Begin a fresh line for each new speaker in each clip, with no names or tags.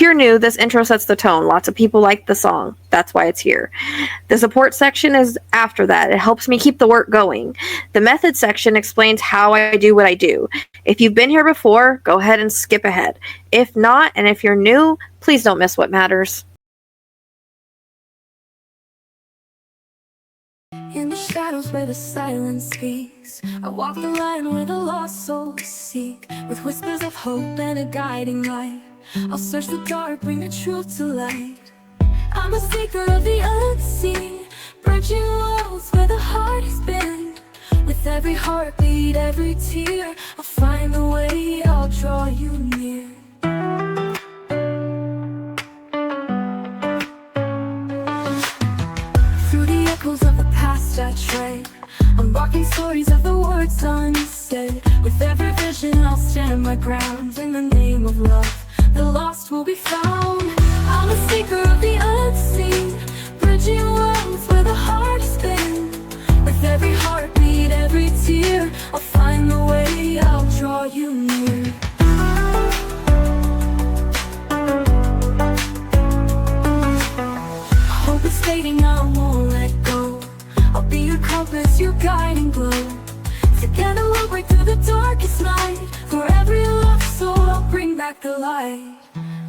If you're new, this intro sets the tone. Lots of people like the song. That's why it's here. The support section is after that. It helps me keep the work going. The method section explains how I do what I do. If you've been here before, go ahead and skip ahead. If not, and if you're new, please don't miss what matters.
In the shadows where the silence speaks, I walk the line where the lost souls seek. With whispers of hope and a guiding light, I'll search the dark, bring the truth to light. I'm a seeker of the unseen, bridging worlds where the heart has been. With every heartbeat, every tear, I'll find the way, I'll draw you near. Through the echoes of the past I tread, unlocking stories of the words unsaid. With every vision I'll stand my ground. In the name of love, the lost will be found. I'm a seeker of the unseen, bridging worlds where the heart has been. With every heartbeat, every tear, I'll find the way, I'll draw you near. Hope is fading, I won't let go. I'll be your compass, your guiding glow. Together we'll break through the darkest night. For every lost soul, I'll bring back the light.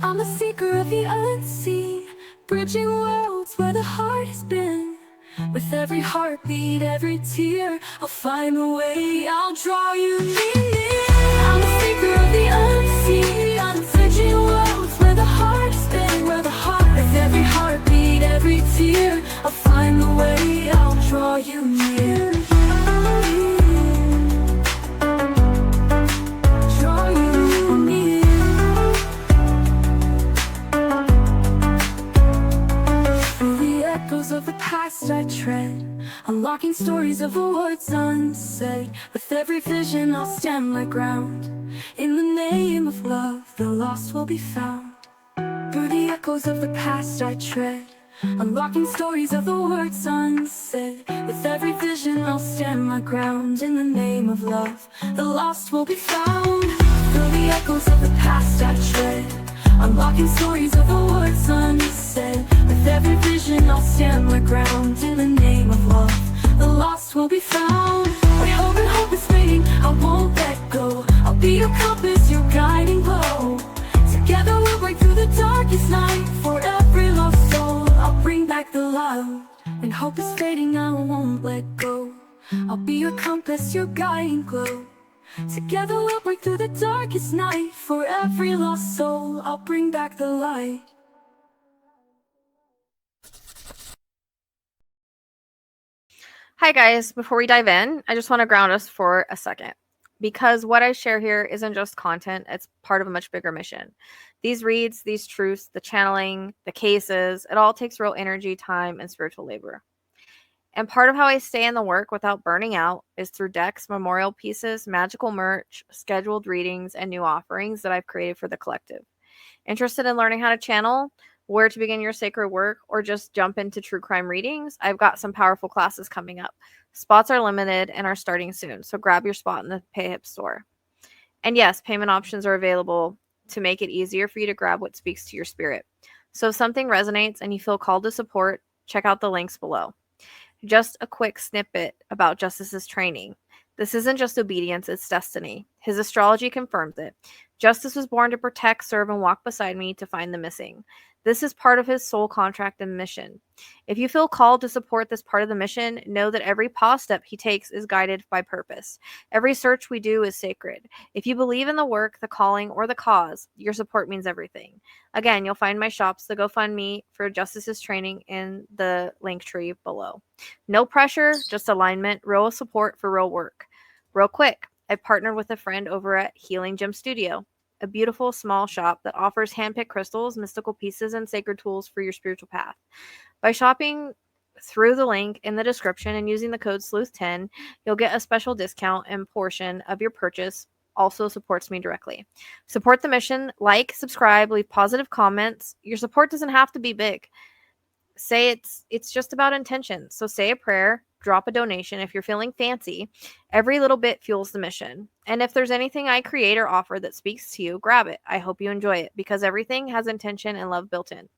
I'm a seeker of the unseen, bridging worlds where the heart has been. With every heartbeat, every tear, I'll find a way, I'll draw you near. I'm a seeker of the unseen, I'm bridging worlds where the heart has been. Where the heart, with every heartbeat, every tear, I'll find the way, I'll draw you near. Of the past I tread, unlocking stories of the words unsaid. With every vision I'll stand my ground. In the name of love, the lost will be found. Through the echoes of the past I tread, unlocking stories of the words unsaid. With every vision I'll stand my ground. In the name of love, the lost will be found. Through the echoes of the past I tread, unlocking stories of the words unsaid. With every vision I'll stand my ground. In the name of love, the lost will be found. When hope and hope is fading, I won't let go. I'll be your compass, your guiding glow. Together we'll break through the darkest night. For every lost soul, I'll bring back the light. When hope is fading, I won't let go. I'll be your compass, your guiding glow. Together we'll break through the darkest night. For every lost soul, I'll bring back the light.
Hi guys, before we dive in, I just want to ground us for a second. Because what I share here isn't just content, it's part of a much bigger mission. These reads, these truths, the channeling, the cases, it all takes real energy, time, and spiritual labor. And part of how I stay in the work without burning out is through decks, memorial pieces, magical merch, scheduled readings, and new offerings that I've created for the collective. Interested in learning how to channel, where to begin your sacred work, or just jump into true crime readings? I've got some powerful classes coming up. Spots are limited and are starting soon, so grab your spot in the PayHip store. And yes, payment options are available to make it easier for you to grab what speaks to your spirit. So if something resonates and you feel called to support, check out the links below. Just a quick snippet about Justice's training. This isn't just obedience, it's destiny. His astrology confirms it. Justice was born to protect, serve, and walk beside me to find the missing. This is part of his soul contract and mission. If you feel called to support this part of the mission, know that every pause step he takes is guided by purpose. Every search we do is sacred. If you believe in the work, the calling, or the cause, your support means everything. Again, you'll find my shops, the GoFundMe for Justice's training, in the Linktree below. No pressure, just alignment, real support for real work. Real quick, I partnered with a friend over at Healing Gem Studio, a beautiful small shop that offers handpicked crystals, mystical pieces, and sacred tools for your spiritual path. By shopping through the link in the description and using the code SLEUTH10, you'll get a special discount, and portion of your purchase also supports me directly. Support the mission, like, subscribe, leave positive comments. Your support doesn't have to be big. Say it's just about intention. So say a prayer, drop a donation. If you're feeling fancy, every little bit fuels the mission. And if there's anything I create or offer that speaks to you, grab it. I hope you enjoy it because everything has intention and love built in.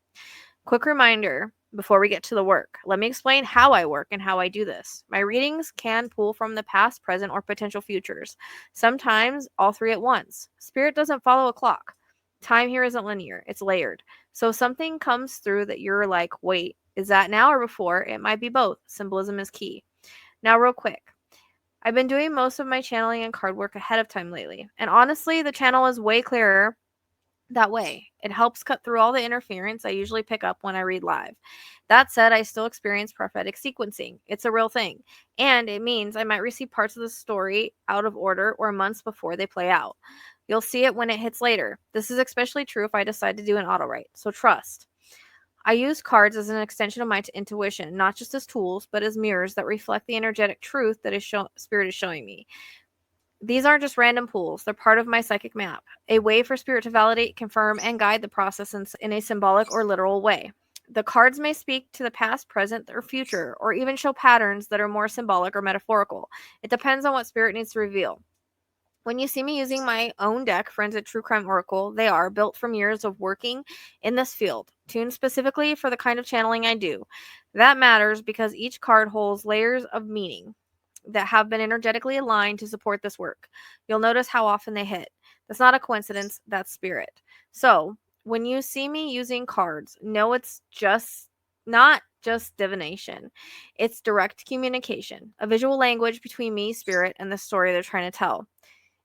Quick reminder before we get to the work. Let me explain how I work and how I do this. My readings can pull from the past, present, or potential futures. Sometimes all three at once. Spirit doesn't follow a clock. Time here isn't linear, it's layered. So if something comes through that you're like, wait, is that now or before? It might be both. Symbolism is key. Now, real quick. I've been doing most of my channeling and card work ahead of time lately. And honestly, the channel is way clearer that way. It helps cut through all the interference I usually pick up when I read live. That said, I still experience prophetic sequencing. It's a real thing. And it means I might receive parts of the story out of order or months before they play out. You'll see it when it hits later. This is especially true if I decide to do an auto write. So trust. I use cards as an extension of my intuition, not just as tools, but as mirrors that reflect the energetic truth that Spirit is showing me. These aren't just random pools, they're part of my psychic map, a way for Spirit to validate, confirm, and guide the process in a symbolic or literal way. The cards may speak to the past, present, or future, or even show patterns that are more symbolic or metaphorical. It depends on what Spirit needs to reveal. When you see me using my own deck, Forensic True Crime Oracle, they are built from years of working in this field, tuned specifically for the kind of channeling I do. That matters because each card holds layers of meaning that have been energetically aligned to support this work. You'll notice how often they hit. That's not a coincidence, that's spirit. So, when you see me using cards, know it's not just divination. It's direct communication, a visual language between me, spirit, and the story they're trying to tell.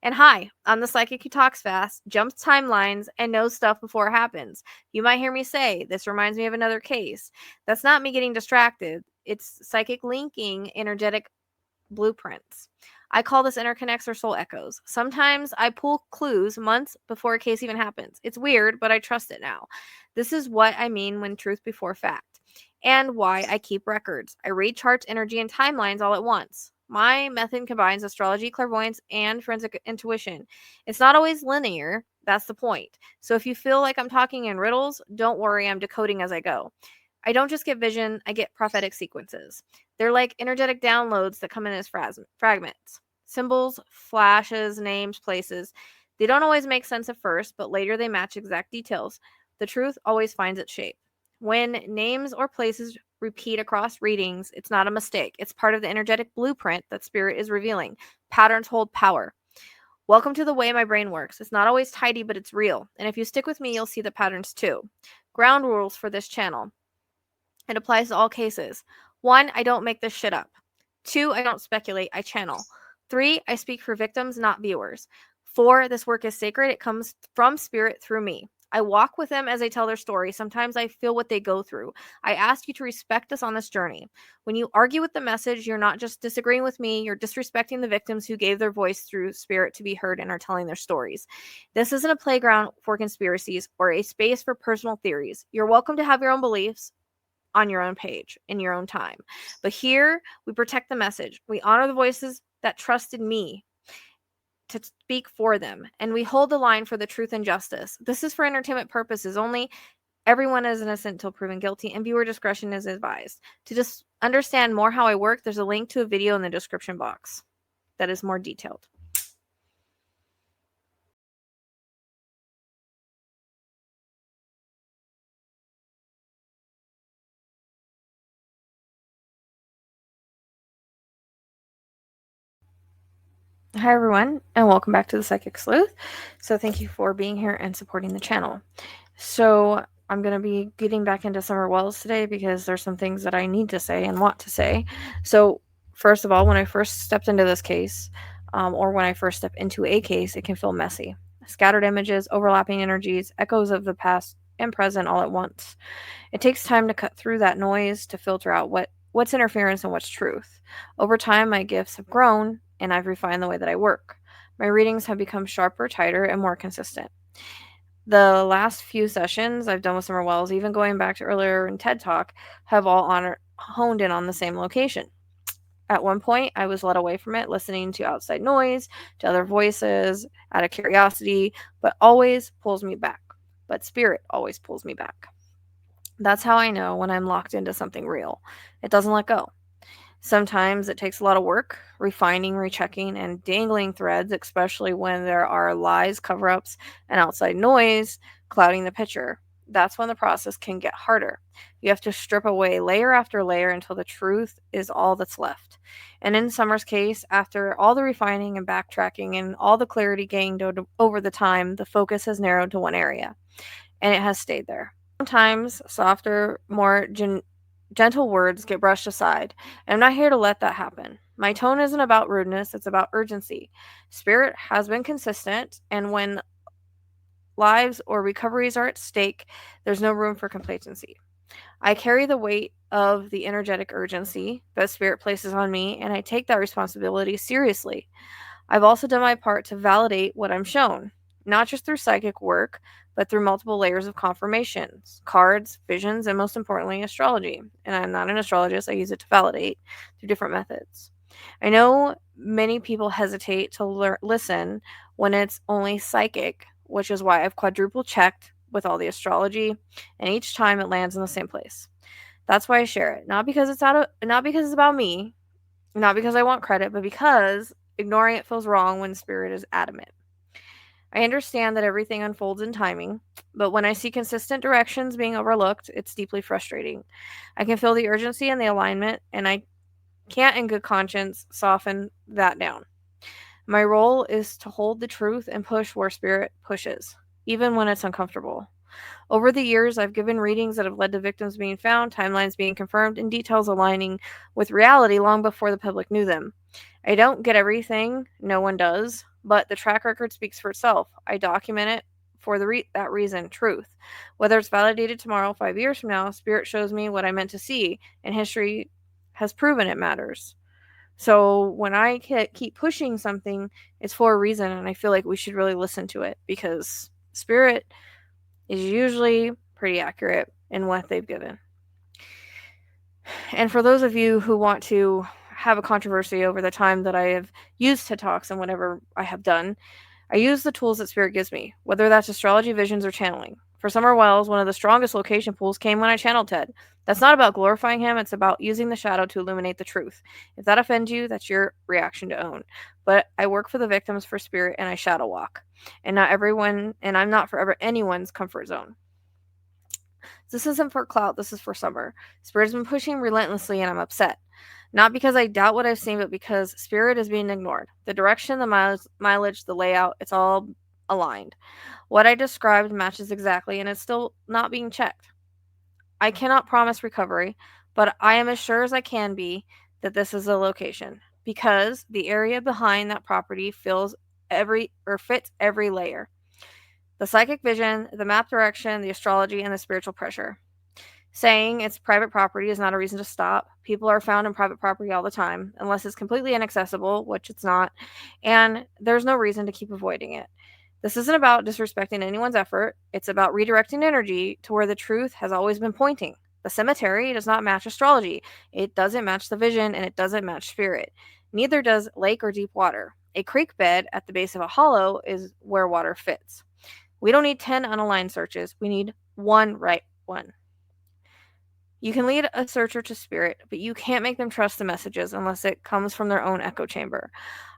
And hi, I'm the psychic who talks fast, jumps timelines, and knows stuff before it happens. You might hear me say, this reminds me of another case. That's not me getting distracted. It's psychic linking energetic blueprints. I call this interconnects or soul echoes. Sometimes I pull clues months before a case even happens. It's weird, but I trust it now. This is what I mean when truth before fact, and why I keep records. I read charts, energy, and timelines all at once. My method combines astrology, clairvoyance, and forensic intuition. It's not always linear. That's the point. So if you feel like I'm talking in riddles, don't worry, I'm decoding as I go. I don't just get vision, I get prophetic sequences. They're like energetic downloads that come in as fragments. Symbols, flashes, names, places. They don't always make sense at first, but later they match exact details. The truth always finds its shape. When names or places repeat across readings, it's not a mistake. It's part of the energetic blueprint that Spirit is revealing. Patterns hold power. Welcome to the way my brain works. It's not always tidy, but it's real. And if you stick with me, you'll see the patterns too. Ground rules for this channel. It applies to all cases. 1, I don't make this shit up. 2, I don't speculate, I channel. 3, I speak for victims, not viewers. 4, this work is sacred. It comes from spirit through me. I walk with them as they tell their story. Sometimes I feel what they go through. I ask you to respect us on this journey. When you argue with the message, you're not just disagreeing with me, you're disrespecting the victims who gave their voice through spirit to be heard and are telling their stories. This isn't a playground for conspiracies or a space for personal theories. You're welcome to have your own beliefs on your own page in your own time. But here we protect the message. We honor the voices that trusted me to speak for them, and we hold the line for the truth and justice. This is for entertainment purposes only. Everyone is innocent until proven guilty, and viewer discretion is advised. To just understand more how I work, there's a link to a video in the description box that is more detailed. Hi everyone, and welcome back to the Psychic Sleuth. So thank you for being here and supporting the channel. So I'm going to be getting back into Summer Wells today because there's some things that I need to say and want to say. So first of all, when I first stepped into this case, or when I first step into a case, it can feel messy. Scattered images, overlapping energies, echoes of the past and present all at once. It takes time to cut through that noise to filter out what's interference and what's truth. Over time, my gifts have grown, and I've refined the way that I work. My readings have become sharper, tighter, and more consistent. The last few sessions I've done with Summer Wells, even going back to earlier in TED Talk, have all honed in on the same location. At one point, I was led away from it, listening to outside noise, to other voices, out of curiosity, but always pulls me back. But spirit always pulls me back. That's how I know when I'm locked into something real. It doesn't let go. Sometimes it takes a lot of work, refining, rechecking, and dangling threads, especially when there are lies, cover ups, and outside noise clouding the picture. That's when the process can get harder. You have to strip away layer after layer until the truth is all that's left. And in Summer's case, after all the refining and backtracking and all the clarity gained over the time, the focus has narrowed to one area, and it has stayed there. Sometimes softer, more gentle words get brushed aside, and I'm not here to let that happen. My tone isn't about rudeness, it's about urgency. Spirit has been consistent, and when lives or recoveries are at stake, there's no room for complacency. I carry the weight of the energetic urgency that Spirit places on me, and I take that responsibility seriously. I've also done my part to validate what I'm shown, not just through psychic work, but through multiple layers of confirmations, cards, visions, and most importantly, astrology. And I'm not an astrologist, I use it to validate through different methods. I know many people hesitate to listen when it's only psychic, which is why I've quadruple checked with all the astrology, and each time it lands in the same place. That's why I share it. Not because it's about me, not because I want credit, but because ignoring it feels wrong when spirit is adamant. I understand that everything unfolds in timing, but when I see consistent directions being overlooked, it's deeply frustrating. I can feel the urgency and the alignment, and I can't, in good conscience, soften that down. My role is to hold the truth and push where spirit pushes, even when it's uncomfortable. Over the years, I've given readings that have led to victims being found, timelines being confirmed, and details aligning with reality long before the public knew them. I don't get everything, no one does, but the track record speaks for itself. I document it for that reason, truth. Whether it's validated tomorrow, 5 years from now, Spirit shows me what I meant to see, and history has proven it matters. So when I keep pushing something, it's for a reason, and I feel like we should really listen to it because Spirit is usually pretty accurate in what they've given. And for those of you who want to have a controversy over the time that I have used TED Talks and whatever I have done, I use the tools that Spirit gives me, whether that's astrology, visions, or channeling. For Summer Wells, one of the strongest location pulls came when I channeled Ted. That's not about glorifying him, it's about using the shadow to illuminate the truth. If that offends you, that's your reaction to own. But I work for the victims for Spirit and I shadow walk. And I'm not forever anyone's comfort zone. This isn't for clout, this is for Summer. Spirit's been pushing relentlessly and I'm upset. Not because I doubt what I've seen, but because Spirit is being ignored. The direction, the mileage, the layout, it's all aligned. What I described matches exactly, and it's still not being checked. I cannot promise recovery, but I am as sure as I can be that this is a location because the area behind that property fits every layer. The psychic vision, the map direction, the astrology, and the spiritual pressure. Saying it's private property is not a reason to stop. People are found in private property all the time, unless it's completely inaccessible, which it's not, and there's no reason to keep avoiding it. This isn't about disrespecting anyone's effort, it's about redirecting energy to where the truth has always been pointing. The cemetery does not match astrology, it doesn't match the vision, and it doesn't match spirit. Neither does lake or deep water. A creek bed at the base of a hollow is where water fits. We don't need 10 unaligned searches, we need one right one. You can lead a searcher to spirit, but you can't make them trust the messages unless it comes from their own echo chamber.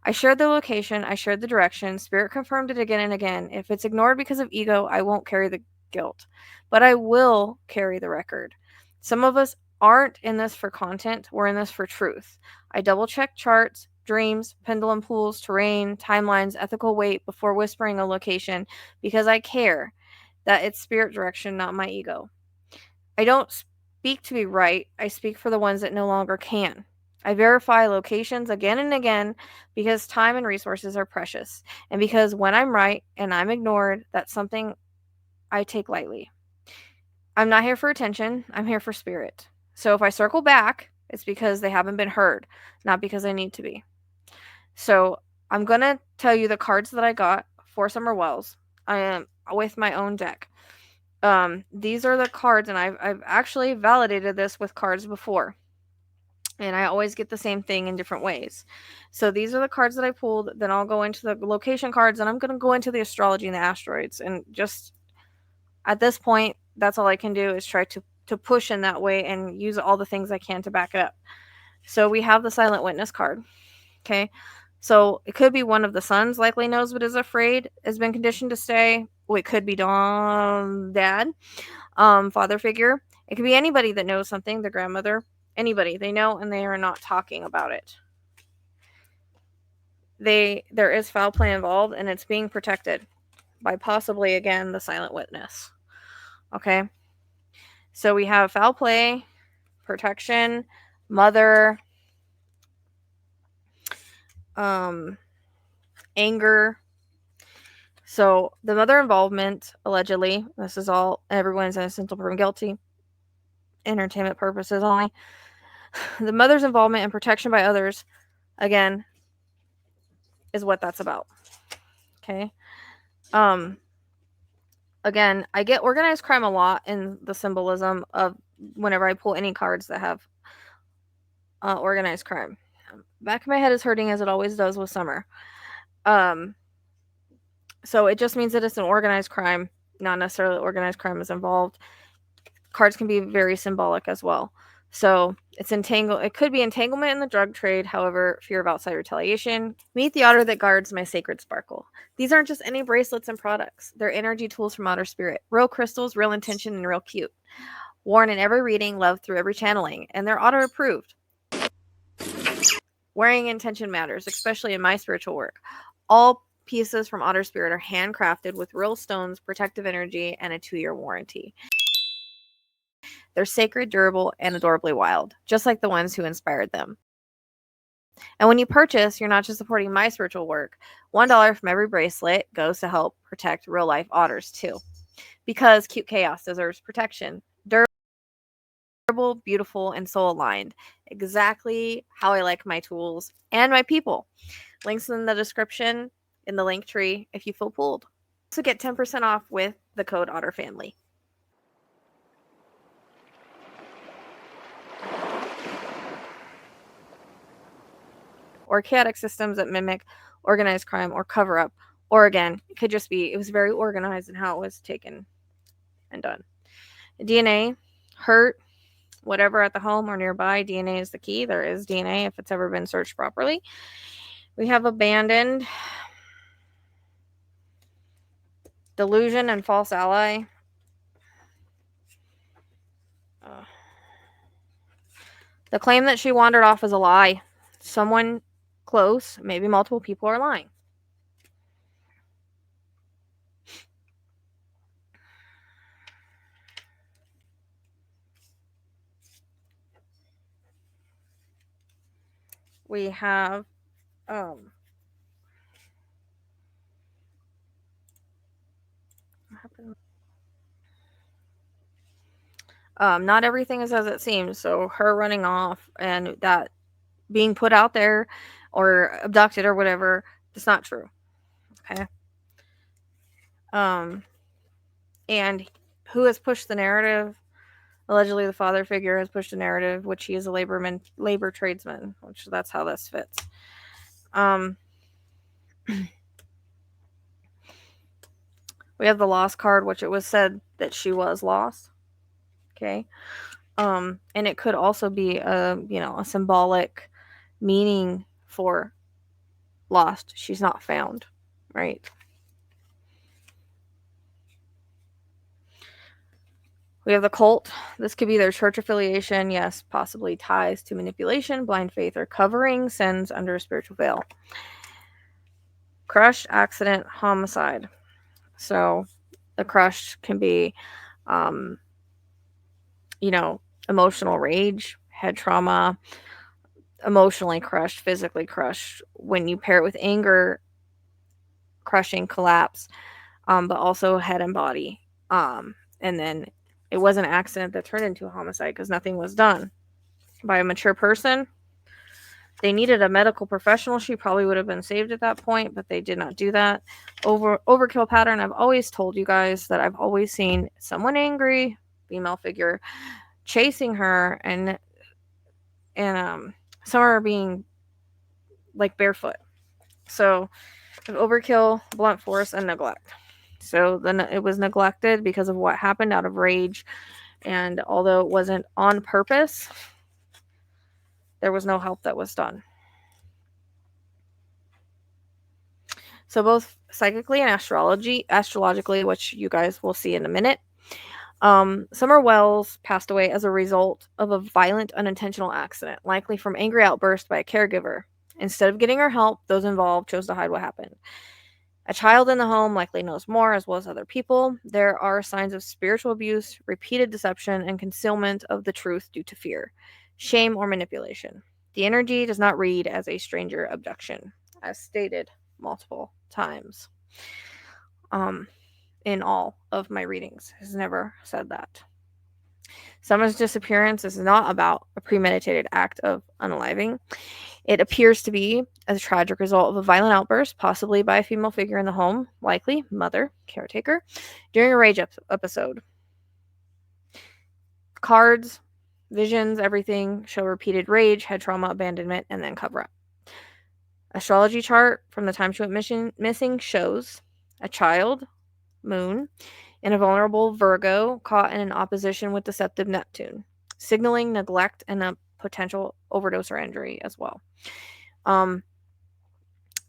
I shared the location, I shared the direction, spirit confirmed it again and again. If it's ignored because of ego, I won't carry the guilt, but I will carry the record. Some of us aren't in this for content, we're in this for truth. I double check charts, dreams, pendulum pools, terrain, timelines, ethical weight before whispering a location because I care that it's spirit direction, not my ego. I don't speak to be right, I speak for the ones that no longer can. I verify locations again and again because time and resources are precious, and because when I'm right and I'm ignored, that's something I take lightly. I'm not here for attention, I'm here for spirit. So if I circle back, it's because they haven't been heard, not because I need to be. So I'm going to tell you the cards that I got for Summer Wells. I am with my own deck. These are the cards, and I've actually validated this with cards before. And I always get the same thing in different ways. So these are the cards that I pulled. Then I'll go into the location cards, and I'm going to go into the astrology and the asteroids. And just at this point, that's all I can do is try to push in that way and use all the things I can to back it up. So we have the silent witness card. Okay. So it could be one of the sons likely knows but is afraid, has been conditioned to stay. Well, it could be dad, father figure. It could be anybody that knows something, the grandmother, anybody they know and they are not talking about it. There is foul play involved and it's being protected by possibly again the silent witness. Okay. So we have foul play, protection, mother, anger. So the mother involvement, allegedly, this is all everyone's innocent until proven guilty. Entertainment purposes only. The mother's involvement and protection by others, again, is what that's about. Okay. Again, I get organized crime a lot in the symbolism of whenever I pull any cards that have organized crime. Back of my head is hurting as it always does with summer. So it just means that it's an organized crime, not necessarily organized crime is involved. Cards can be very symbolic as well. So it could be entanglement in the drug trade, however, fear of outside retaliation. Meet the otter that guards my sacred sparkle. These aren't just any bracelets and products. They're energy tools from outer spirit. Real crystals, real intention, and real cute. Worn in every reading, loved through every channeling, and they're otter approved. Wearing intention matters, especially in my spiritual work. All pieces from Otter Spirit are handcrafted with real stones, protective energy, and a 2-year warranty. They're sacred, durable, and adorably wild, just like the ones who inspired them. And when you purchase, you're not just supporting my spiritual work. $1 from every bracelet goes to help protect real-life otters, too. Because cute chaos deserves protection. Durable, beautiful, and soul-aligned. Exactly how I like my tools and my people. Links in the description, in the Linktree, if you feel pulled. Also get 10% off with the code OtterFamily. Or chaotic systems that mimic organized crime or cover up. Or again, it could just be, it was very organized in how it was taken and done. DNA, hurt, whatever at the home or nearby, DNA is the key. There is DNA if it's ever been searched properly. We have abandoned, delusion, and false ally. The claim that she wandered off is a lie. Someone close, maybe multiple people, are lying. We have not everything is as it seems. So her running off and that being put out there or abducted or whatever, it's not true. Okay. And who has pushed the narrative? Allegedly, the father figure has pushed a narrative, which he is a labor tradesman, which that's how this fits. We have the lost card, which it was said that she was lost. Okay. And it could also be a symbolic meaning for lost. She's not found, right? We have the cult. This could be their church affiliation. Yes, possibly ties to manipulation, blind faith, or covering sins under a spiritual veil. Crush, accident, homicide. So the crush can be, emotional rage, head trauma, emotionally crushed, physically crushed. When you pair it with anger, crushing, collapse, but also head and body. And then it was an accident that turned into a homicide because nothing was done by a mature person. They needed a medical professional. She probably would have been saved at that point, but they did not do that. Overkill pattern. I've always told you guys that I've always seen someone angry, female figure, chasing her, and some are being like barefoot. So overkill, blunt force, and neglect. So then it was neglected because of what happened out of rage, and although it wasn't on purpose, there was no help that was done. So both psychically and astrologically, which you guys will see in a minute, Summer Wells passed away as a result of a violent unintentional accident, likely from angry outburst by a caregiver. Instead of getting her help, those involved chose to hide what happened. A child in the home likely knows more, as well as other people. There are signs of spiritual abuse, repeated deception, and concealment of the truth due to fear, shame, or manipulation. The energy does not read as a stranger abduction, as stated multiple times. In all of my readings, has never said that. Summer's disappearance is not about a premeditated act of unaliving. It appears to be a tragic result of a violent outburst, possibly by a female figure in the home, likely mother, caretaker, during a rage episode. Cards, visions, everything show repeated rage, head trauma, abandonment, and then cover up. Astrology chart from the time she went missing shows a child, moon, and a vulnerable Virgo caught in an opposition with deceptive Neptune, signaling neglect and a potential overdose or injury as well.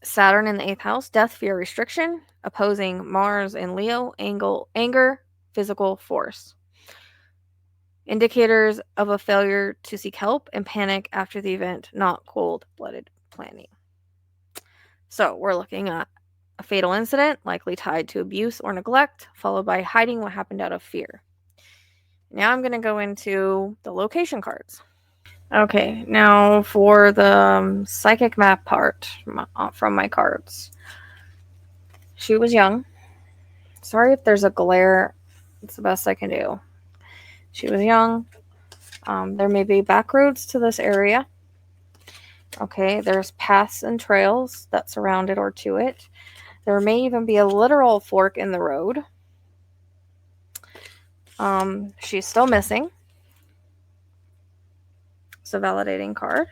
Saturn in the 8th house, death, fear, restriction, opposing Mars in Leo, anger, physical force. Indicators of a failure to seek help and panic after the event, not cold-blooded planning. So we're looking at a fatal incident, likely tied to abuse or neglect, followed by hiding what happened out of fear. Now I'm going to go into the location cards. Okay, now for the psychic map part from my cards. She was young. Sorry if there's a glare. It's the best I can do. She was young. There may be back roads to this area. Okay, there's paths and trails that surround it or to it. There may even be a literal fork in the road. She's still missing. It's a validating card.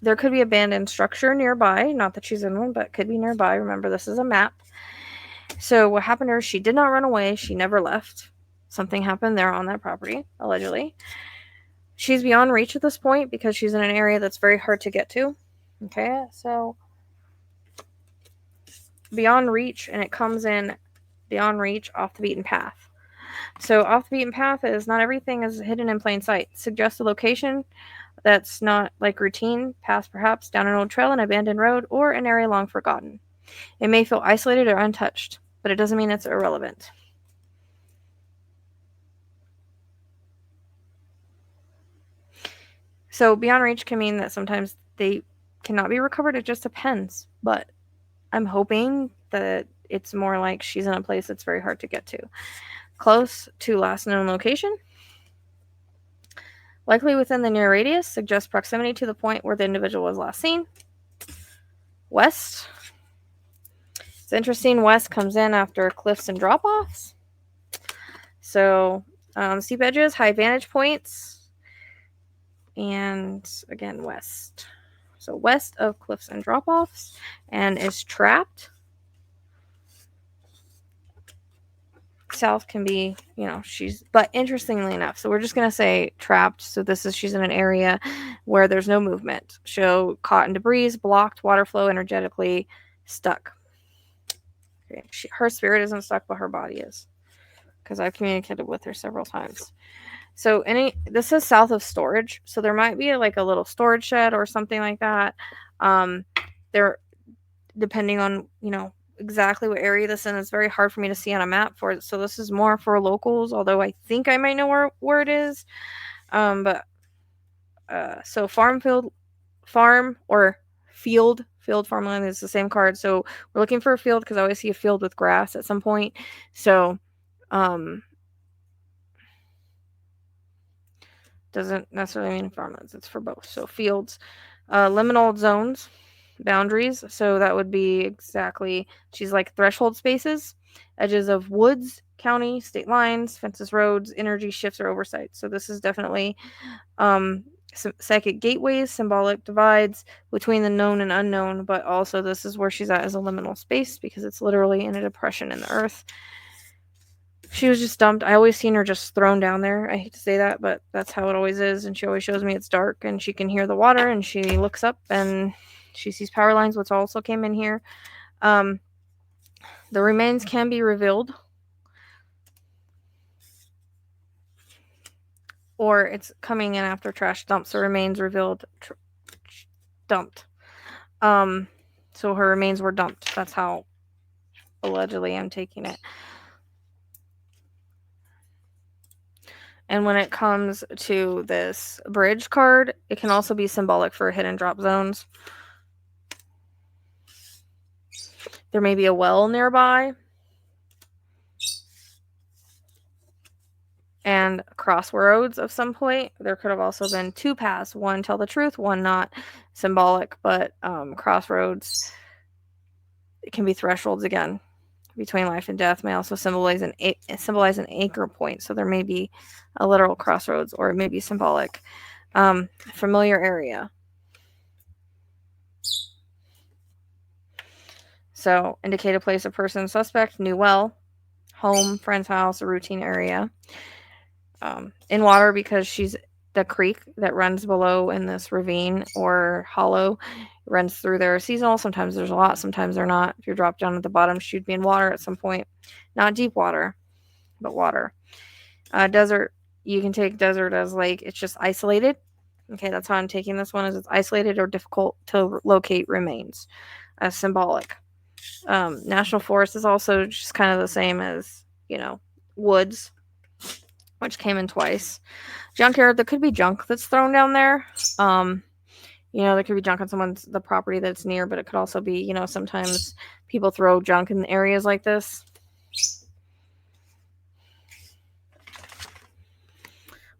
There could be abandoned structure nearby. Not that she's in one, but could be nearby. Remember, this is a map. So what happened to her, she did not run away. She never left. Something happened there on that property, allegedly. She's beyond reach at this point because she's in an area that's very hard to get to. Okay, so beyond reach, and it comes in beyond reach, off the beaten path. So off the beaten path is not everything is hidden in plain sight. Suggest a location that's not like routine path, perhaps down an old trail, an abandoned road, or an area long forgotten. It may feel isolated or untouched, but it doesn't mean it's irrelevant. So beyond reach can mean that sometimes they cannot be recovered. It just depends. But I'm hoping that it's more like she's in a place that's very hard to get to. Close to last known location. Likely within the near radius. Suggests proximity to the point where the individual was last seen. West. It's interesting. West comes in after cliffs and drop-offs. So steep edges, high vantage points. And again, west. So west of cliffs and drop-offs, and is trapped. South can be, but interestingly enough, so we're just going to say trapped. So she's in an area where there's no movement. Show caught in debris, blocked, water flow, energetically stuck. Okay. Her spirit isn't stuck, but her body is, because I've communicated with her several times. So this is south of storage, so there might be like a little storage shed or something like that. There, depending on exactly what area this is in, it's very hard for me to see on a map for it. So this is more for locals, although I think I might know where it is. So farm or field farmland is the same card. So we're looking for a field because I always see a field with grass at some point. So doesn't necessarily mean farmlands. It's for both. So fields, liminal zones, boundaries. So that would be exactly, she's like threshold spaces, edges of woods, county, state lines, fences, roads, energy shifts or oversight. So this is definitely psychic gateways, symbolic divides between the known and unknown, but also this is where she's at as a liminal space because it's literally in a depression in the earth. She was just dumped. I always seen her just thrown down there. I hate to say that, but that's how it always is. And she always shows me it's dark and she can hear the water and she looks up and she sees power lines, which also came in here. The remains can be revealed, or it's coming in after trash dumps. So remains revealed, dumped. So her remains were dumped. That's how allegedly I'm taking it. And when it comes to this bridge card, it can also be symbolic for hidden drop zones. There may be a well nearby. And crossroads of some point. There could have also been two paths. One tell the truth, one not. Symbolic, but crossroads, it can be thresholds again. Between life and death may also symbolize an anchor point. So there may be a literal crossroads, or it may be symbolic. Familiar area. So indicate a place, a person, suspect, new well, home, friend's house, a routine area. In water, because she's the creek that runs below in this ravine or hollow runs through there seasonal. Sometimes there's a lot, sometimes they're not. If you're dropped down at the bottom, she'd be in water at some point. Not deep water, but water. Desert, you can take desert as like it's just isolated. Okay, that's how I'm taking this one, is it's isolated or difficult to locate remains as symbolic. National forest is also just kind of the same as, woods, which came in twice. Junkyard, there could be junk that's thrown down there. There could be junk on the property that's near, but it could also be, sometimes people throw junk in areas like this.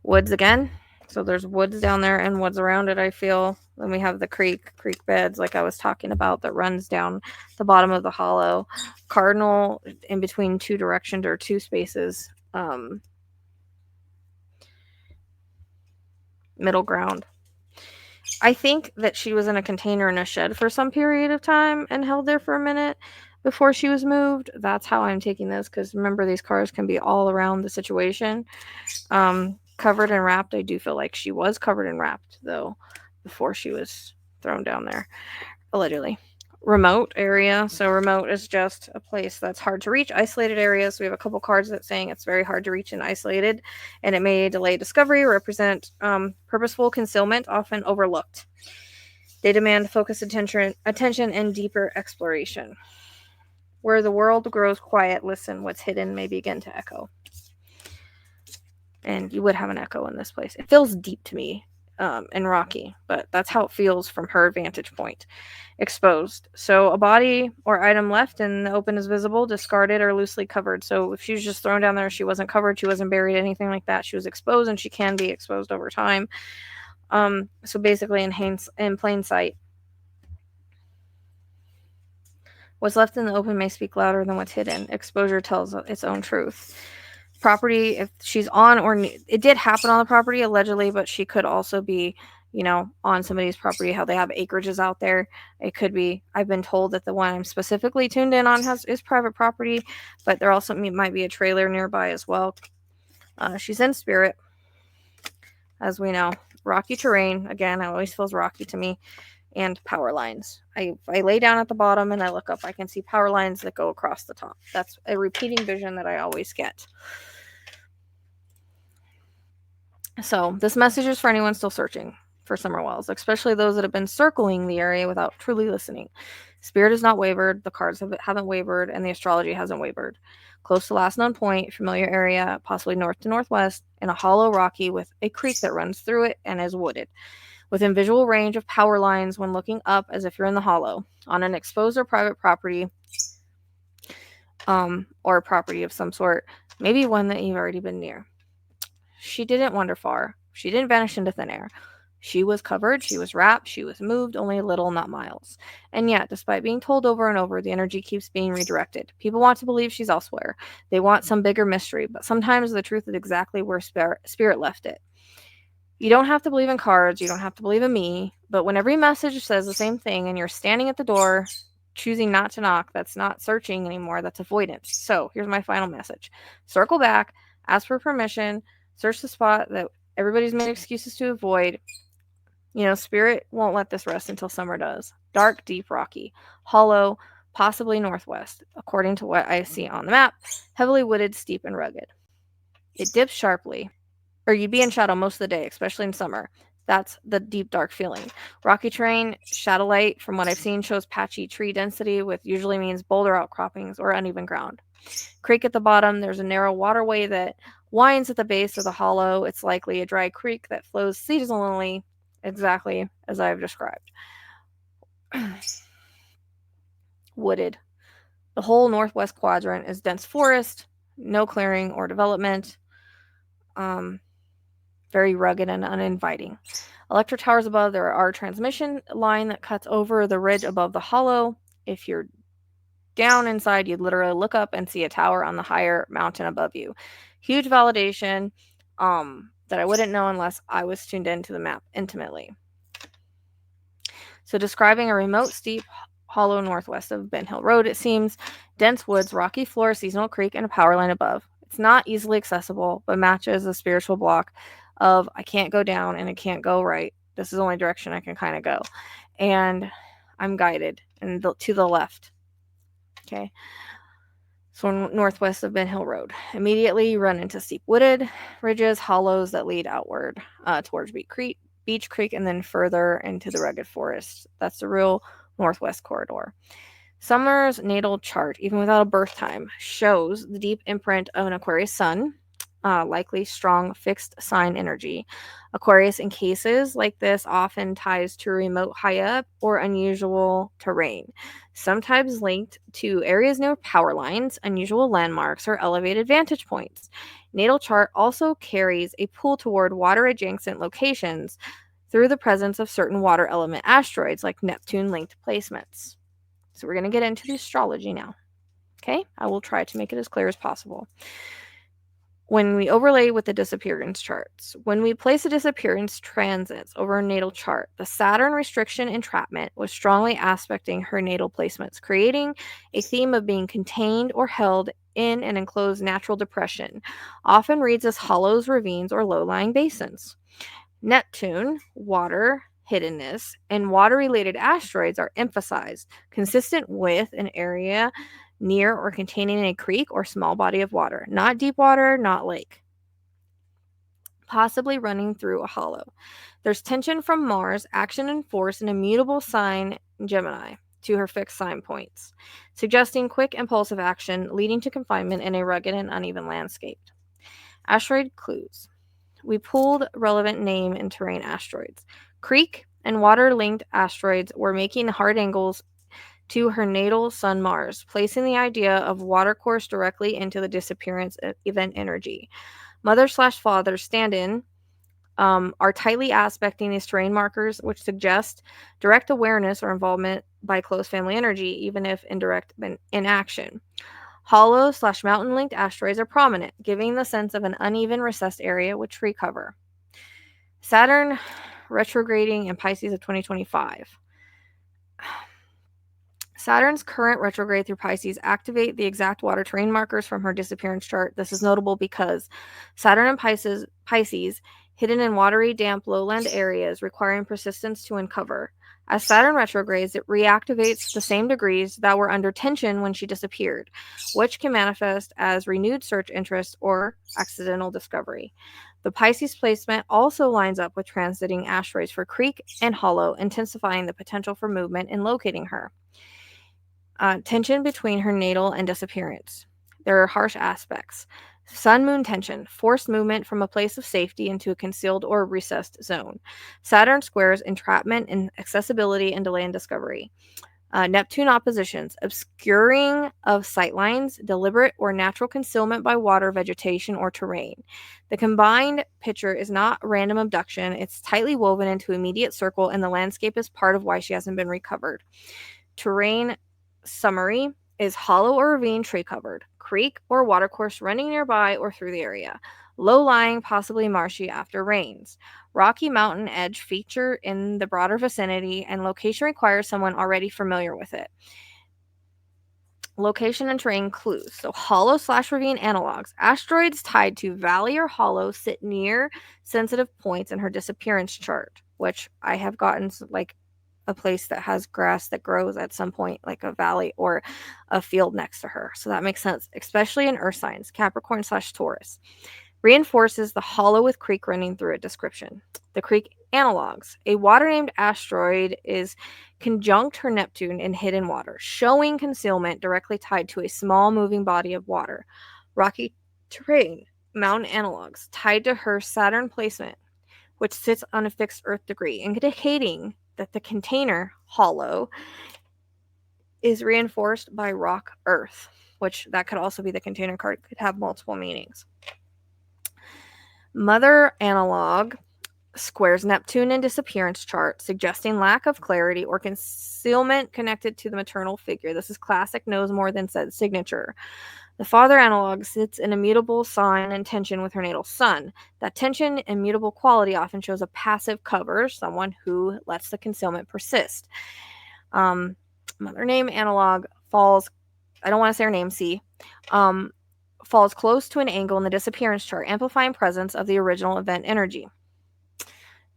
Woods again. So there's woods down there and woods around it, I feel. Then we have the creek beds, like I was talking about, that runs down the bottom of the hollow. Cardinal in between two directions or two spaces. Middle ground. I think that she was in a container in a shed for some period of time and held there for a minute before she was moved. That's how I'm taking this, because remember, these cards can be all around the situation. Covered and wrapped. I do feel like she was covered and wrapped, though, before she was thrown down there, allegedly. Remote area. So remote is just a place that's hard to reach. Isolated areas. We have a couple cards that saying it's very hard to reach and isolated, and it may delay discovery, represent purposeful concealment, often overlooked. They demand focused attention and deeper exploration. Where the world grows quiet, listen. What's hidden may begin to echo. And you would have an echo in this place. It feels deep to me and rocky, but that's how it feels from her vantage point. Exposed. So a body or item left in the open is visible, discarded, or loosely covered. So if she was just thrown down there, she wasn't covered, she wasn't buried, anything like that. She was exposed, and she can be exposed over time. So basically in plain sight. What's left in the open may speak louder than what's hidden. Exposure tells its own truth. Property, if she's on, or it did happen on the property allegedly, but she could also be, on somebody's property, how they have acreages out there. It could be, I've been told that the one I'm specifically tuned in on is private property, but there also might be a trailer nearby as well. She's in spirit, as we know. Rocky terrain, again, it always feels rocky to me. And power lines. I lay down at the bottom and I look up, I can see power lines that go across the top. That's a repeating vision that I always get. So this message is for anyone still searching for summer wells, especially those that have been circling the area without truly listening. Spirit has not wavered, the cards haven't wavered, and the astrology hasn't wavered. Close to last known point, familiar area, possibly north to northwest, in a hollow rocky with a creek that runs through it and is wooded. Within visual range of power lines when looking up, as if you're in the hollow, on an exposed or private property, or a property of some sort, maybe one that you've already been near. She didn't wander far. She didn't vanish into thin air. She was covered, she was wrapped, she was moved, only a little, not miles. And yet, despite being told over and over, the energy keeps being redirected. People want to believe she's elsewhere. They want some bigger mystery, but sometimes the truth is exactly where spirit left it. You don't have to believe in cards, you don't have to believe in me, but when every message says the same thing and you're standing at the door, choosing not to knock. That's not searching anymore. That's avoidance. So here's my final message. Circle back, ask for permission, search the spot that everybody's made excuses to avoid. Spirit won't let this rest until summer does. Dark, deep, rocky, hollow, possibly northwest, according to what I see on the map, heavily wooded, steep, and rugged. It dips sharply, or you'd be in shadow most of the day, especially in summer. That's the deep, dark feeling. Rocky terrain, shadow light, from what I've seen, shows patchy tree density, which usually means boulder outcroppings or uneven ground. Creek at the bottom, there's a narrow waterway that winds at the base of the hollow. It's likely a dry creek that flows seasonally, exactly as I've described. Wooded. The whole northwest quadrant is dense forest, no clearing or development. Very rugged and uninviting. Electric towers above, there are a transmission line that cuts over the ridge above the hollow. If you're down inside, you'd literally look up and see a tower on the higher mountain above you. Huge validation that I wouldn't know unless I was tuned into the map intimately. So describing a remote, steep hollow northwest of Ben Hill Road, it seems. Dense woods, rocky floor, seasonal creek, and a power line above. It's not easily accessible, but matches the spiritual block of I can't go down and I can't go right. This is the only direction I can kind of go. And I'm guided to the left. Okay. So northwest of Ben Hill Road. Immediately you run into steep wooded ridges, hollows that lead outward towards Beach Creek, and then further into the rugged forest. That's the real northwest corridor. Summer's natal chart, even without a birth time, shows the deep imprint of an Aquarius sun, likely strong fixed sign energy. Aquarius in cases like this often ties to remote high up or unusual terrain, sometimes linked to areas near power lines, unusual landmarks, or elevated vantage points. Natal chart also carries a pull toward water adjacent locations through the presence of certain water element asteroids like Neptune linked placements. So we're going to get into the astrology now. Okay, I will try to make it as clear as possible. When we overlay with the disappearance charts, when we place a disappearance transits over a natal chart, the Saturn restriction entrapment was strongly aspecting her natal placements, creating a theme of being contained or held in an enclosed natural depression, often reads as hollows, ravines, or low-lying basins. Neptune, water, hiddenness, and water-related asteroids are emphasized, consistent with an area near or containing a creek or small body of water, not deep water, not lake, possibly running through a hollow. There's tension from Mars, action and force, an immutable sign Gemini to her fixed sign points, suggesting quick impulsive action leading to confinement in a rugged and uneven landscape. Asteroid clues. We pulled relevant name and terrain asteroids. Creek and water-linked asteroids were making hard angles to her natal sun Mars, placing the idea of watercourse directly into the disappearance event energy. Mother/father stand-in are tightly aspecting these terrain markers, which suggest direct awareness or involvement by close family energy, even if indirect inaction. Hollow/mountain-linked asteroids are prominent, giving the sense of an uneven recessed area with tree cover. Saturn retrograding in Pisces of 2025. Saturn's current retrograde through Pisces activate the exact water terrain markers from her disappearance chart. This is notable because Saturn in Pisces, hidden in watery, damp, lowland areas, requiring persistence to uncover. As Saturn retrogrades, it reactivates the same degrees that were under tension when she disappeared, which can manifest as renewed search interest or accidental discovery. The Pisces placement also lines up with transiting asteroids for Creek and Hollow, intensifying the potential for movement in locating her. Tension between her natal and disappearance. There are harsh aspects. Sun-Moon tension, forced movement from a place of safety into a concealed or recessed zone. Saturn squares, entrapment and accessibility and delay in discovery. Neptune oppositions, obscuring of sightlines, deliberate or natural concealment by water, vegetation, or terrain. The combined picture is not random abduction. It's tightly woven into immediate circle, and the landscape is part of why she hasn't been recovered. Terrain summary is hollow or ravine tree covered, creek or watercourse running nearby or through the area, low-lying, possibly marshy after rains. Rocky mountain edge feature in the broader vicinity, and location requires someone already familiar with it. Location and terrain clues. So hollow/ravine analogs. Asteroids tied to valley or hollow sit near sensitive points in her disappearance chart, which I have gotten like a place that has grass that grows at some point, like a valley or a field next to her. So that makes sense, especially in earth signs, Capricorn/Taurus. Reinforces the hollow with creek running through it description. The creek analogs. A water-named asteroid is conjunct her Neptune in hidden water, showing concealment directly tied to a small moving body of water. Rocky terrain. Mountain analogs tied to her Saturn placement, which sits on a fixed Earth degree, indicating that the container, hollow, is reinforced by rock Earth, which that could also be the container card, could have multiple meanings. Mother analog squares Neptune in disappearance chart, suggesting lack of clarity or concealment connected to the maternal figure. This is classic knows more than said signature. The father analog sits in a mutable sign and tension with her natal sun. That tension and mutable quality often shows a passive cover, someone who lets the concealment persist. Mother name analog falls, I don't want to say her name, C, falls close to an angle in the disappearance chart, amplifying presence of the original event energy.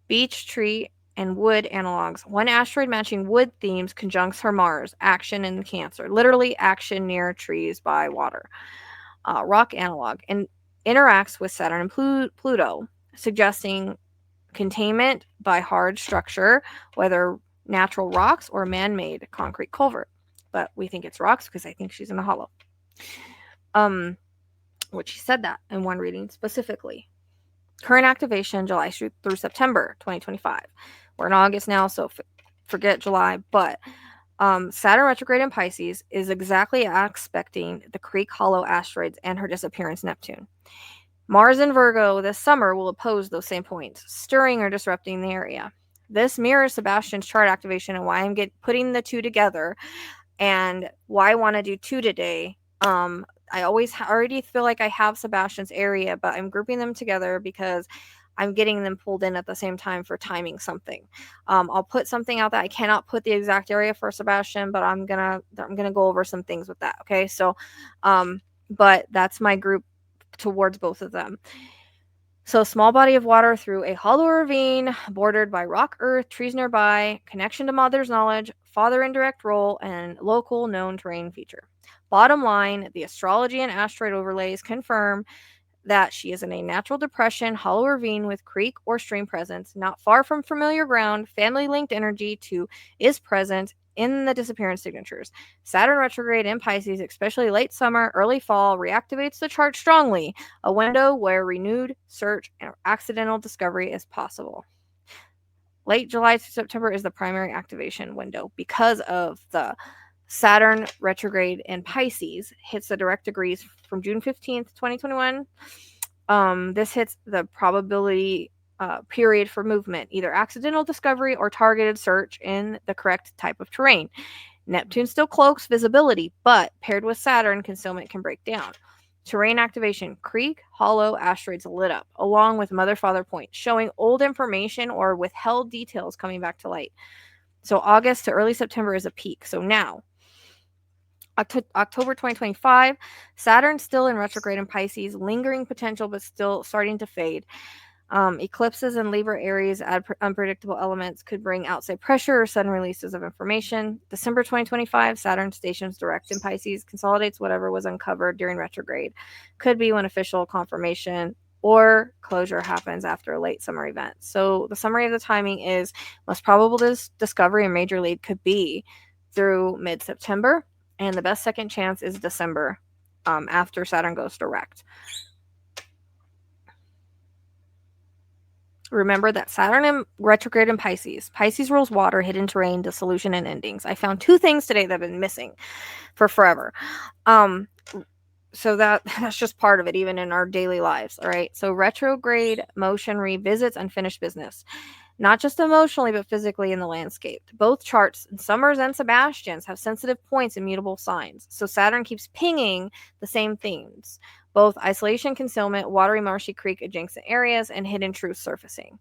Beech, tree, and wood analogs. One asteroid matching wood themes conjuncts her Mars, action in Cancer, literally action near trees by water. Rock analog and interacts with Saturn and Pluto, suggesting containment by hard structure, whether natural rocks or man-made concrete culvert. But we think it's rocks because I think she's in a hollow. Which she said that in one reading specifically. Current activation July through September 2025. We're in August now, so forget July. But Saturn retrograde in Pisces is exactly aspecting the Creek Hollow asteroids and her disappearance Neptune. Mars in Virgo this summer will oppose those same points, stirring or disrupting the area. This mirrors Sebastian's chart activation and why I'm putting the two together and why I want to do two today. I already feel like I have Sebastian's area, but I'm grouping them together because I'm getting them pulled in at the same time for timing something. I'll put something out that I cannot put the exact area for Sebastian, but I'm gonna go over some things with that. Okay, so, but that's my group towards both of them. So, small body of water through a hollow ravine, bordered by rock, earth, trees nearby, connection to mother's knowledge, father indirect role, and local known terrain feature. Bottom line, the astrology and asteroid overlays confirm that she is in a natural depression, hollow ravine with creek or stream presence, not far from familiar ground. Family linked energy is present in the disappearance signatures. Saturn retrograde in Pisces, especially late summer, early fall, reactivates the chart strongly, a window where renewed search and accidental discovery is possible. Late July to September is the primary activation window because of the Saturn retrograde in Pisces hits the direct degrees from June 15th, 2021. This hits the probability period for movement, either accidental discovery or targeted search in the correct type of terrain. Neptune still cloaks visibility, but paired with Saturn, concealment can break down. Terrain activation, creek, hollow, asteroids lit up, along with mother-father point, showing old information or withheld details coming back to light. So August to early September is a peak. So now, October 2025, Saturn still in retrograde in Pisces, lingering potential but still starting to fade. Eclipses in Libra Aries add unpredictable elements, could bring outside pressure or sudden releases of information. December 2025, Saturn stations direct in Pisces, consolidates whatever was uncovered during retrograde. Could be when official confirmation or closure happens after a late summer event. So the summary of the timing is most probable this discovery and major lead could be through mid-September, and the best second chance is December, after Saturn goes direct. Remember that Saturn in retrograde in Pisces. Pisces rules water, hidden terrain, dissolution, and endings. I found two things today that have been missing for forever. So that's just part of it, even in our daily lives. All right. So retrograde motion revisits unfinished business, not just emotionally, but physically in the landscape. Both charts, Summers and Sebastian's, have sensitive points and mutable signs. So Saturn keeps pinging the same themes. Both isolation, concealment, watery, marshy, creek adjacent areas, and hidden truth surfacing.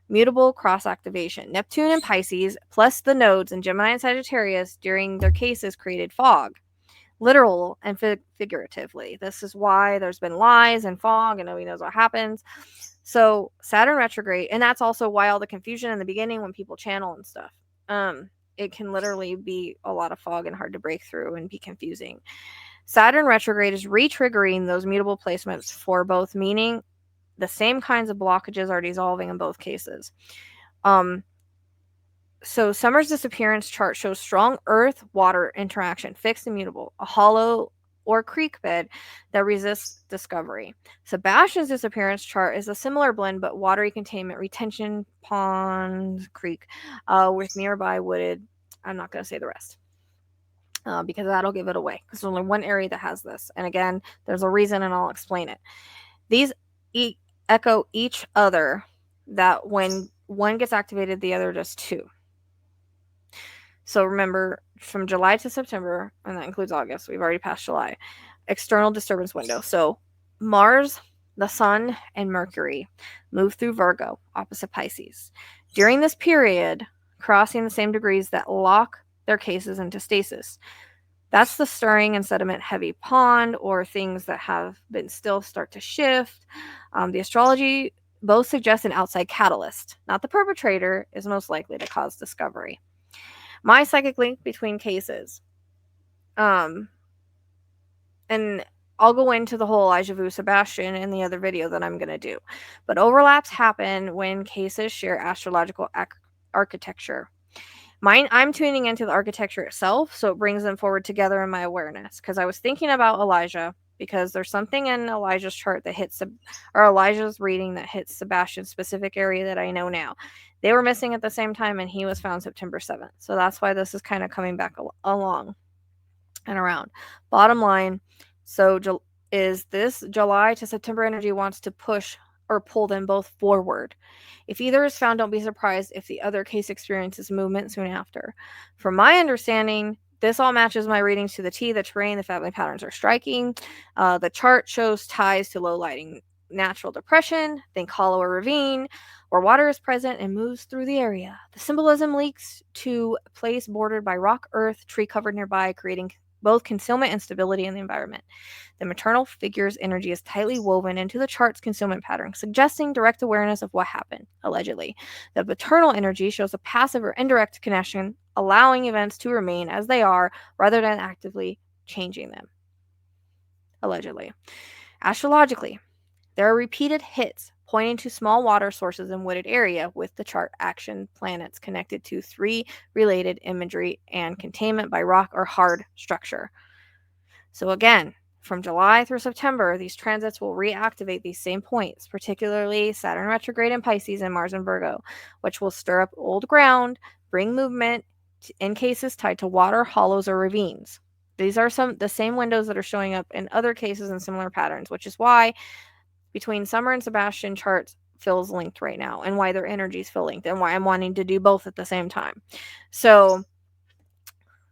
Mutable cross activation. Neptune and Pisces, plus the nodes in Gemini and Sagittarius during their cases created fog. literal and figuratively. This is why there's been lies and fog and nobody knows what happens. So Saturn retrograde, and that's also why all the confusion in the beginning when people channel and stuff. It can literally be a lot of fog and hard to break through and be confusing. Saturn retrograde is re-triggering those mutable placements for both, meaning the same kinds of blockages are dissolving in both cases. So Summer's disappearance chart shows strong earth-water interaction, fixed and mutable, a hollow or creek bed that resists discovery. Sebastian's disappearance chart is a similar blend, but watery containment, retention, pond, creek, with nearby wooded. I'm not going to say the rest. Because that'll give it away. There's only one area that has this. And again, there's a reason, and I'll explain it. These echo each other, that when one gets activated, the other does too. So remember, from July to September, and that includes August, we've already passed July, external disturbance window. So Mars, the Sun, and Mercury move through Virgo, opposite Pisces. During this period, crossing the same degrees that lock their cases into stasis. That's the stirring and sediment heavy pond, or things that have been still start to shift. The astrology both suggest an outside catalyst, not the perpetrator, is most likely to cause discovery. My psychic link between cases. And I'll go into the whole Elijah Vu Sebastian in the other video that I'm going to do. But overlaps happen when cases share astrological architecture. I'm tuning into the architecture itself, so it brings them forward together in my awareness. Because I was thinking about Elijah, because there's something in Elijah's chart that hits, or Elijah's reading that hits Sebastian's specific area that I know now. They were missing at the same time, and he was found September 7th. So that's why this is kind of coming back along and around. Bottom line, so is this July to September energy wants to push or pull them both forward. If either is found, don't be surprised if the other case experiences movement soon after. From my understanding, this all matches my readings to the T. The terrain, the family patterns are striking. The chart shows ties to low lighting natural depression, think hollow or ravine, where water is present and moves through the area. The symbolism leaks to a place bordered by rock, earth, tree covered nearby, creating both concealment and stability in the environment. The maternal figure's energy is tightly woven into the chart's concealment pattern, suggesting direct awareness of what happened, allegedly. The paternal energy shows a passive or indirect connection, allowing events to remain as they are rather than actively changing them, allegedly. Astrologically, there are repeated hits pointing to small water sources in wooded area, with the chart action planets connected to 3 related imagery and containment by rock or hard structure. So again, from July through September, these transits will reactivate these same points, particularly Saturn retrograde in Pisces and Mars in Virgo, which will stir up old ground, bring movement in cases tied to water, hollows, or ravines. These are the same windows that are showing up in other cases in similar patterns, which is why between Summer and Sebastian charts feels linked right now, and why their energies feel linked, and why I'm wanting to do both at the same time. So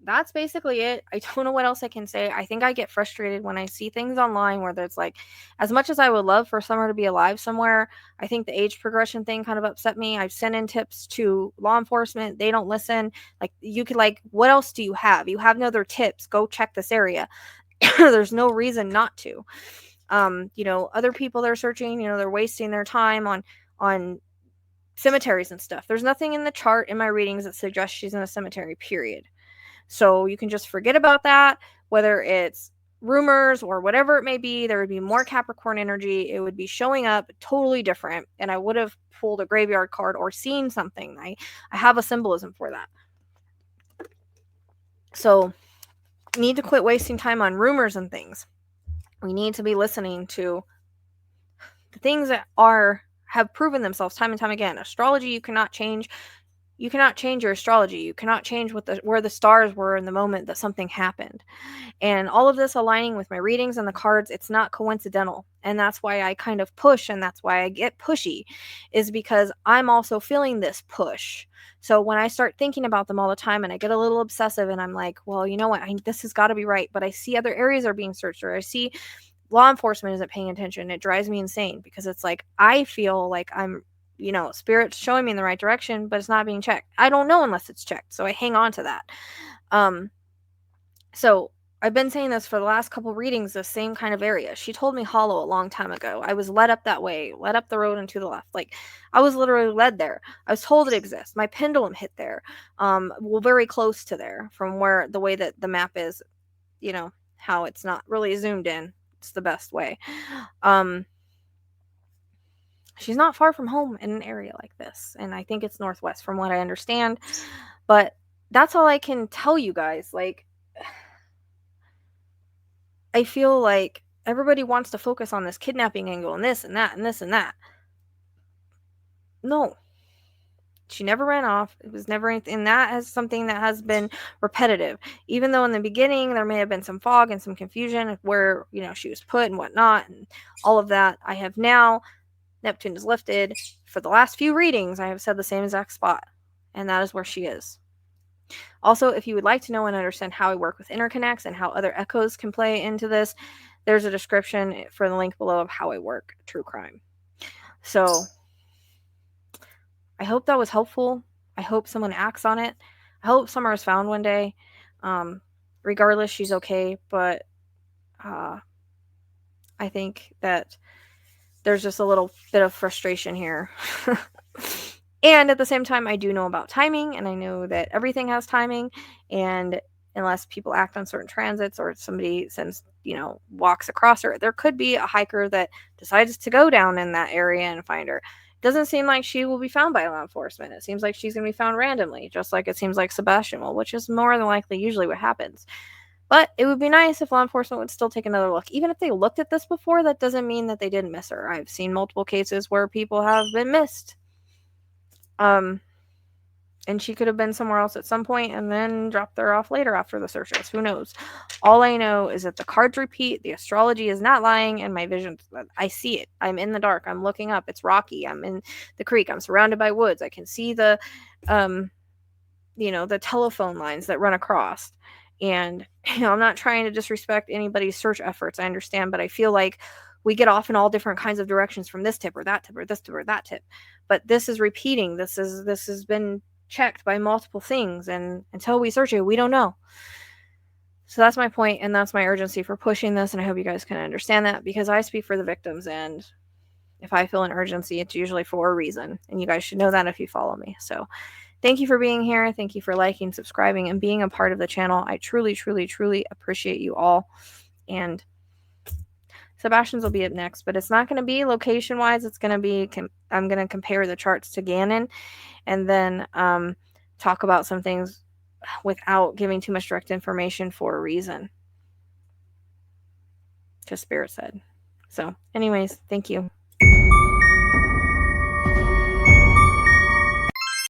that's basically it. I don't know what else I can say. I think I get frustrated when I see things online where there's like, as much as I would love for Summer to be alive somewhere, I think the age progression thing kind of upset me. I've sent in tips to law enforcement. They don't listen. Like, you could, like, what else do you have? You have no other tips. Go check this area. There's no reason not to. Other people that are searching, they're wasting their time on cemeteries and stuff. There's nothing in the chart in my readings that suggests she's in a cemetery, period. So you can just forget about that, whether it's rumors or whatever it may be. There would be more Capricorn energy. It would be showing up totally different, and I would have pulled a graveyard card or seen something. I have a symbolism for that. So need to quit wasting time on rumors and things. We need to be listening to the things that have proven themselves time and time again. Astrology, you cannot change. You cannot change your astrology. You cannot change where the stars were in the moment that something happened. And all of this aligning with my readings and the cards, it's not coincidental. And that's why I kind of push, and that's why I get pushy, is because I'm also feeling this push. So when I start thinking about them all the time and I get a little obsessive and I'm like, well, you know what? This has got to be right. But I see other areas are being searched, or I see law enforcement isn't paying attention. It drives me insane, because it's like, I feel like I'm, spirit's showing me in the right direction, but it's not being checked. I don't know unless it's checked. So I hang on to that. So I've been saying this for the last couple readings, the same kind of area. She told me hollow a long time ago. I was led up that way, led up the road and to the left. Like, I was literally led there. I was told it exists. My pendulum hit there. Well, very close to there from where the way that the map is, you know, how it's not really zoomed in. It's the best way. She's not far from home in an area like this, and I think it's northwest from what I understand. But that's all I can tell you guys. Like, I feel like everybody wants to focus on this kidnapping angle and this and that and this and that. No. She never ran off. It was never anything. And that is something that has been repetitive. Even though in the beginning there may have been some fog and some confusion of where, you know, she was put and whatnot and all of that. I have now, Neptune is lifted. For the last few readings, I have said the same exact spot. And that is where she is. Also, if you would like to know and understand how I work with interconnects and how other echoes can play into this, there's a description for the link below of how I work true crime. So I hope that was helpful. I hope someone acts on it. I hope Summer is found one day. Regardless, she's okay, but I think that there's just a little bit of frustration here. And at the same time, I do know about timing, and I know that everything has timing, and unless people act on certain transits or somebody sends, you know, walks across her, there could be a hiker that decides to go down in that area and find her. It doesn't seem like she will be found by law enforcement. It seems like she's going to be found randomly, just like it seems like Sebastian will, which is more than likely usually what happens. But it would be nice if law enforcement would still take another look. Even if they looked at this before, that doesn't mean that they didn't miss her. I've seen multiple cases where people have been missed. And she could have been somewhere else at some point and then dropped her off later after the searches. Who knows? All I know is that the cards repeat, the astrology is not lying, and my vision, I see it. I'm in the dark. I'm looking up. It's rocky. I'm in the creek. I'm surrounded by woods. I can see the, the telephone lines that run across. And, I'm not trying to disrespect anybody's search efforts. I understand, but I feel like we get off in all different kinds of directions from this tip or that tip or this tip or that tip. But this is repeating. This has been checked by multiple things, and until we search it, we don't know. So that's my point, and that's my urgency for pushing this, and I hope you guys can understand that, because I speak for the victims, and if I feel an urgency, it's usually for a reason, and you guys should know that if you follow me. So thank you for being here. Thank you for liking, subscribing, and being a part of the channel. I truly, truly, truly appreciate you all. And Sebastian's will be up next, but it's not going to be location-wise. It's going to be, I'm going to compare the charts to Gannon, and then talk about some things without giving too much direct information for a reason. Just Spirit said. So anyways, thank you.